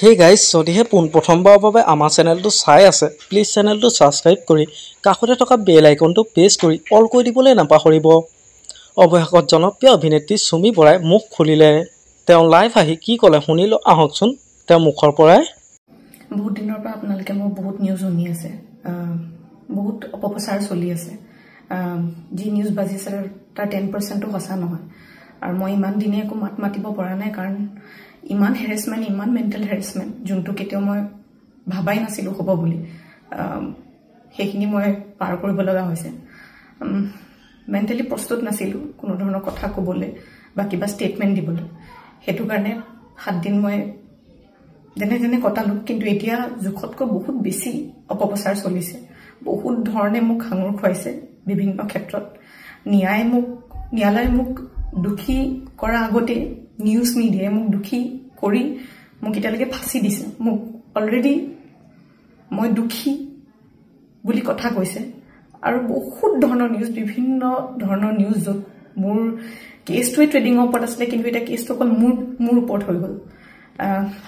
Hey guys, যদিহে পোনপ্ৰথমবাৰৰ বাবে আমাৰ চেনেলটো চাই আছে, প্লিজ চেনেলটো সাবস্ক্ৰাইব কৰি কাষতে থকা বেল আইকনটো প্ৰেছ কৰি অল কৰি দিবলৈ নাপাহৰিব। অৱশেষত জনপ্ৰিয় অভিনেত্ৰী সুমি বৰাই মুখ খুলিলে। তেওঁ লাইভ আহি কি ক'লে শুনিলো আহকচোন তেওঁৰ মুখৰ পৰাই। বহুত দিনৰ পৰা আপোনালোকে মোৰ বহুত নিউজ শুনি আছে, বহুত অপপ্ৰচাৰ চলি আছে। যি নিউজ বাজিছে তাৰ 10%ও সঁচা নহয়। আৰু মই ইমান দিনে একো মাত মাতিব পৰা নাই, কাৰণ ইমান হেৰেছমেণ্ট, ইমান মেণ্টেল হেৰেছমেণ্ট, যোনটো কেতিয়াও মই ভাবাই নাছিলোঁ হ'ব বুলি, সেইখিনি মই পাৰ কৰিব লগা হৈছে। মেণ্টেলি প্ৰস্তুত নাছিলোঁ কোনো ধৰণৰ কথা ক'বলৈ বা কিবা ষ্টেটমেণ্ট দিবলৈ। সেইটো কাৰণে 7 দিন মই যেনে যেনে কটালোঁ, কিন্তু এতিয়া জোখতকৈ বহুত বেছি অপপ্ৰচাৰ চলিছে। বহুত ধৰণে মোক সাঙুৰ খুৱাইছে বিভিন্ন ক্ষেত্ৰত। ন্যায়ালয়ে মোক দোষী কৰাৰ আগতে নিউজ মিডিয়াই মোক দোষী কৰি মোক এতিয়ালৈকে ফাঁচি দিছে। মোক অলৰেডি মই দোষী বুলি কথা কৈছে। আৰু বহুত ধৰণৰ নিউজ, বিভিন্ন ধৰণৰ নিউজ, য'ত মোৰ কেছটোৱে ট্ৰেডিঙৰ ওপৰত আছিলে, কিন্তু এতিয়া কেছটো অকল মোৰ ওপৰত হৈ গ'ল।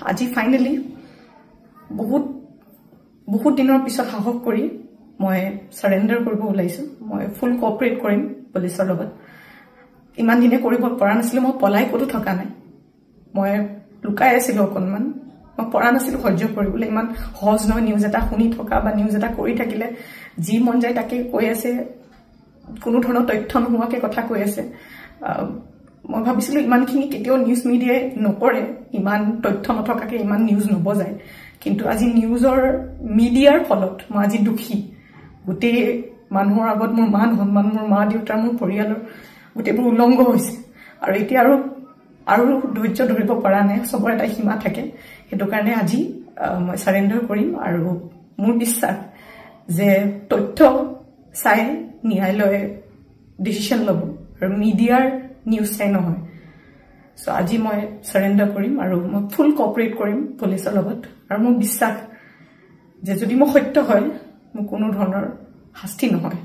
আজি ফাইনেলি বহুত দিনৰ পিছত সাহস কৰি মই চাৰেণ্ডাৰ কৰিব ওলাইছোঁ। মই ফুল কোঅপাৰেট কৰিম পুলিচৰ লগত। ইমান দিনে কৰিব পৰা নাছিলোঁ, মই পলাই ক'তো থকা নাই, মই লুকাই আছিলোঁ অকণমান, মই পৰা নাছিলোঁ সহ্য কৰিবলৈ। ইমান সহজ নহয় নিউজ এটা শুনি থকা বা নিউজ এটা কৰি থাকিলে। যি মন যায় তাকে কৈ আছে, কোনো ধৰণৰ তথ্য নোহোৱাকৈ কথা কৈ আছে। মই ভাবিছিলোঁ ইমানখিনি কেতিয়াও নিউজ মিডিয়াই নকৰে, ইমান তথ্য নথকাকৈ ইমান নিউজ নবজায়। কিন্তু আজি মিডিয়াৰ ফলত মই আজি দোষী। গোটেই মানুহৰ আগত মোৰ মান সন্মান, মোৰ মা দেউতাৰ, মোৰ পৰিয়ালৰ গোটেইবোৰ উলংঘ হৈছে। আৰু এতিয়া আৰু ধৈৰ্য ধৰিব পৰা নাই, চবৰ এটা সীমা থাকে। সেইটো কাৰণে আজি মই চাৰেণ্ডাৰ কৰিম। আৰু মোৰ বিশ্বাস যে তথ্য চাই ন্যায়ালয়ে ডিচিশ্যন ল'ব, আৰু মিডিয়াৰ নিউজ চাই নহয়। চ' আজি মই চাৰেণ্ডাৰ কৰিম আৰু মই ফুল কোঅপাৰেট কৰিম পুলিচৰ লগত। আৰু মোৰ বিশ্বাস যে যদি মোৰ সত্য হয়, মোৰ কোনো ধৰণৰ শাস্তি নহয়।